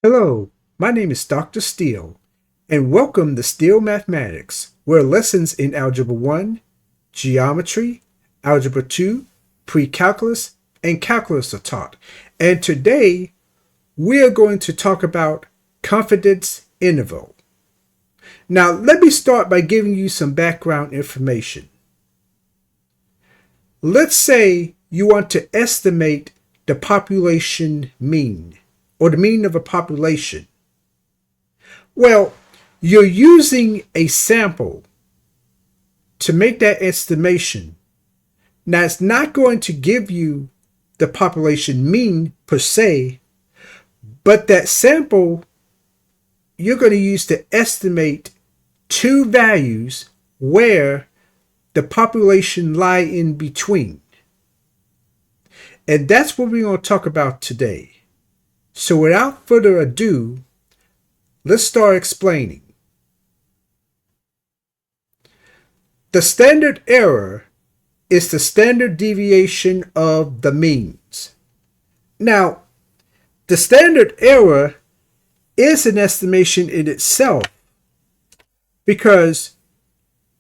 Hello, my name is Dr. Steele, and welcome to Steele Mathematics, where lessons in Algebra 1, Geometry, Algebra 2, Pre-Calculus, and Calculus are taught. And today, we are going to talk about confidence interval. Now, let me start by giving you some background information. Let's say you want to estimate the population mean, or the mean of a population. Well, you're using a sample to make that estimation. Now, it's not going to give you the population mean per se, but that sample you're going to use to estimate two values where the population lie in between. And that's what we're going to talk about today. So without further ado, let's start explaining. The standard error is the standard deviation of the means. Now, the standard error is an estimation in itself because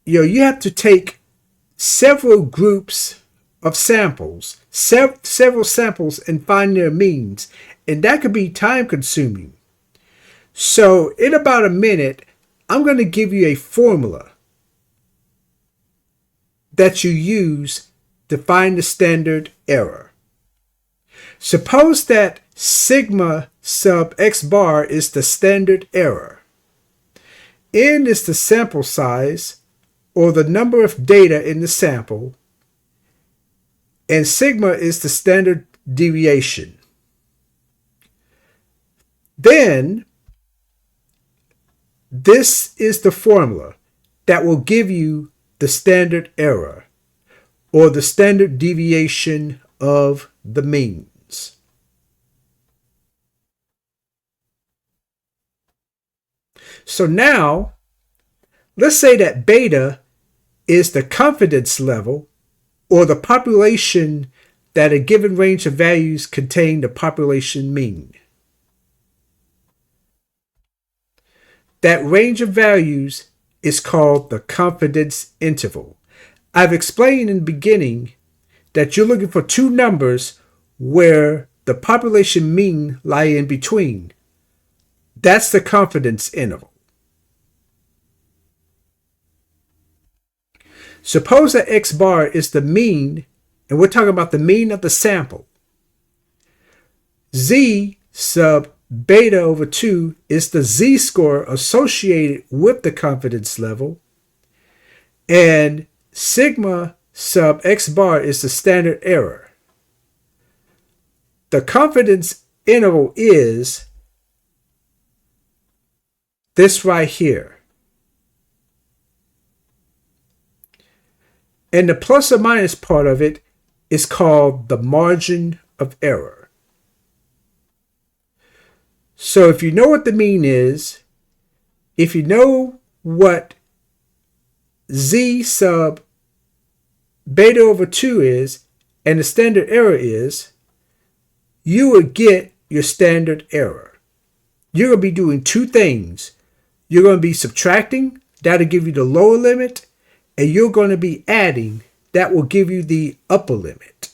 you have to take several groups of samples, several samples, and find their means, and that could be time consuming. So in about a minute, I'm going to give you a formula that you use to find the standard error. Suppose that sigma sub x bar is the standard error. N is the sample size, or the number of data in the sample, and sigma is the standard deviation. Then, this is the formula that will give you the standard error, or the standard deviation of the means. So now, let's say that beta is the confidence level, or the population that a given range of values contain the population mean. That range of values is called the confidence interval. I've explained in the beginning that you're looking for two numbers where the population mean lie in between. That's the confidence interval. Suppose that x bar is the mean, and we're talking about the mean of the sample. Z sub beta over 2 is the z-score associated with the confidence level, and sigma sub x bar is the standard error. The confidence interval is this right here. And the plus or minus part of it is called the margin of error. So if you know what the mean is, if you know what z sub beta over 2 is, and the standard error is, you would get your standard error. You're going to be doing two things. You're going to be subtracting, that'll give you the lower limit, and you're going to be adding, that will give you the upper limit.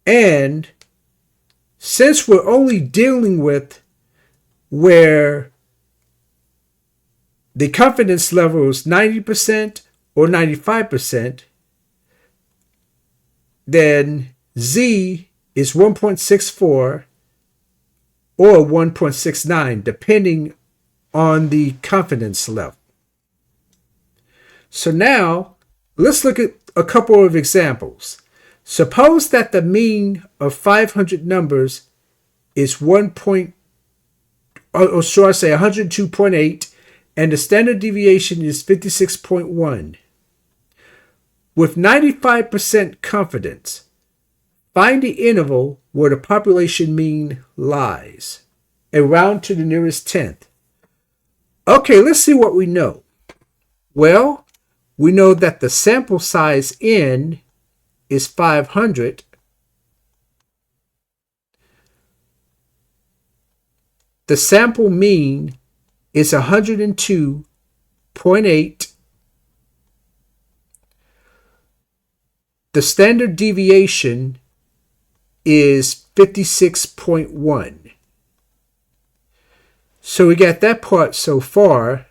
And since we're only dealing with where the confidence level is 90% or 95%, then Z is 1.64 or 1.69, depending on the confidence level. So now, let's look at a couple of examples. Suppose that the mean of 500 numbers is 102.8, and the standard deviation is 56.1. With 95% confidence, find the interval where the population mean lies, and round to the nearest tenth. Okay, let's see what we know. Well, we know that the sample size n is 500, the sample mean is 102.8. The standard deviation is 56.1. So we got that part so far.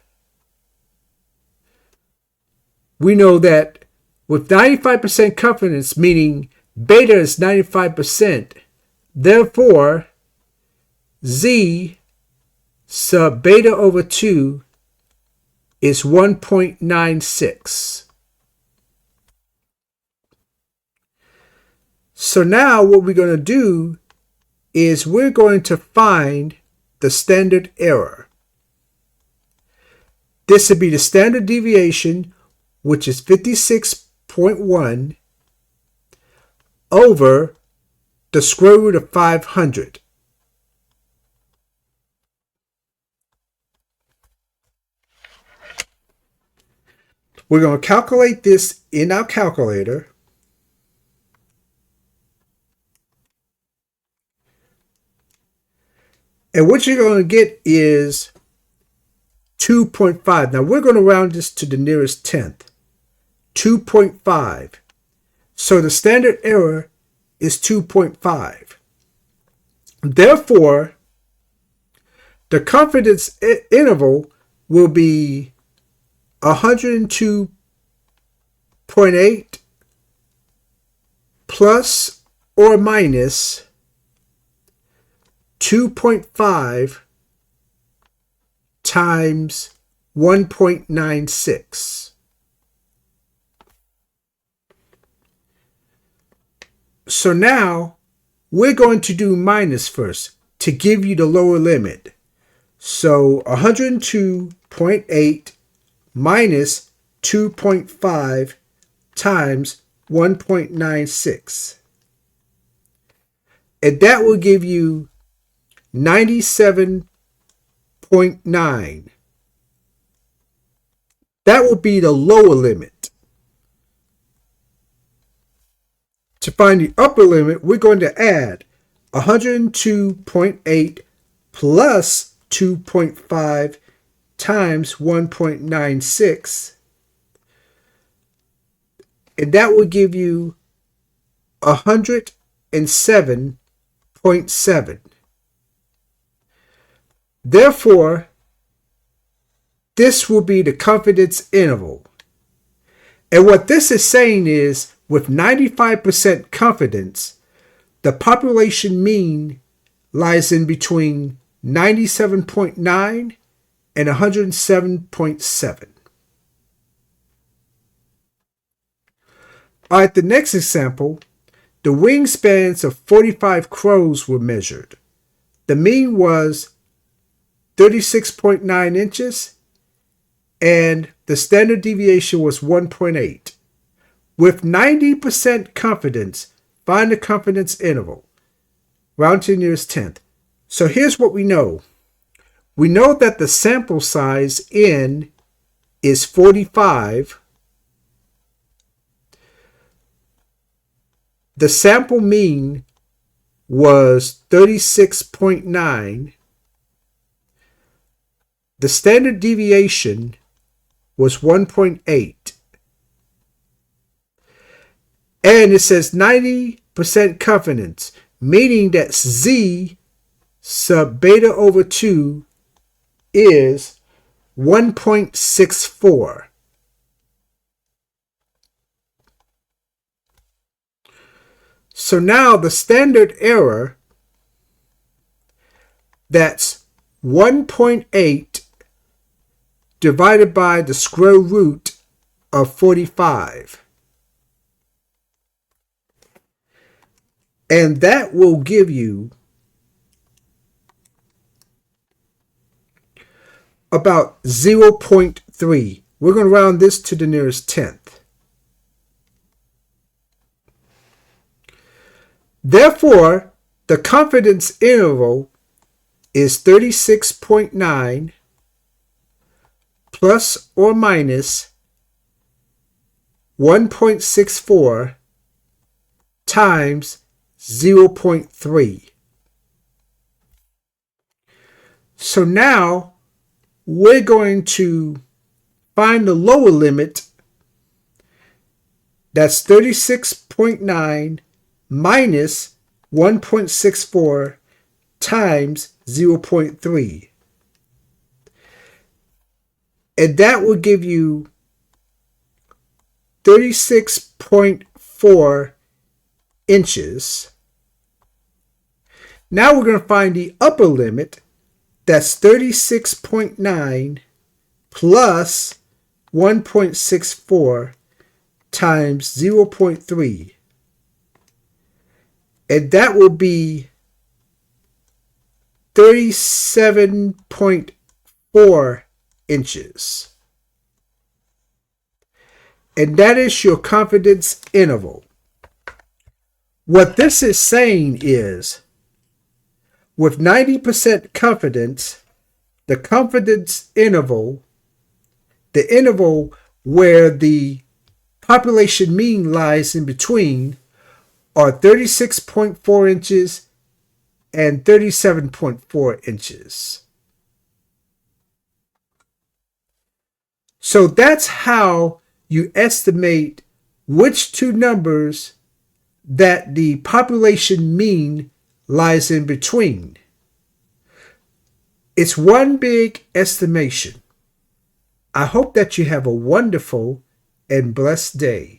We know that with 95% confidence, meaning beta is 95%, therefore z sub beta over 2 is 1.96. So now what we're going to do is we're going to find the standard error. This would be the standard deviation, which is 56.1 over the square root of 500. We're going to calculate this in our calculator. And what you're going to get is 2.5. Now we're going to round this to the nearest tenth. 2.5. So the standard error is 2.5. Therefore, the confidence interval will be 102.8 plus or minus 2.5 times 1.96. So now we're going to do minus first to give you the lower limit. So 102.8 minus 2.5 times 1.96. And that will give you 97.9. That will be the lower limit. To find the upper limit, we're going to add 102.8 plus 2.5 times 1.96. And that will give you 107.7. Therefore, this will be the confidence interval. And what this is saying is, with 95% confidence, the population mean lies in between 97.9 and 107.7. All right, the next example, the wingspans of 45 crows were measured. The mean was 36.9 inches, and the standard deviation was 1.8. With 90% confidence, find the confidence interval. Round to the nearest tenth. So here's what we know. We know that the sample size N is 45. The sample mean was 36.9. The standard deviation was 1.8. And it says 90% confidence, meaning that Z sub beta over 2 is 1.64. So now the standard error, that's 1.8 divided by the square root of 45. And that will give you about 0.3. We're going to round this to the nearest tenth. Therefore, the confidence interval is 36.9 plus or minus 1.64 times 0.3. So now we're going to find the lower limit. That's 36.9 minus 1.64 times 0.3. And that will give you 36.4 inches. Now we're going to find the upper limit. That's 36.9 plus 1.64 times 0.3. And that will be 37.4 inches. And that is your confidence interval. What this is saying is, with 90% confidence, the confidence interval, the interval where the population mean lies in between, are 36.4 inches and 37.4 inches. So that's how you estimate which two numbers that the population mean lies in between. It's one big estimation. I hope that you have a wonderful and blessed day.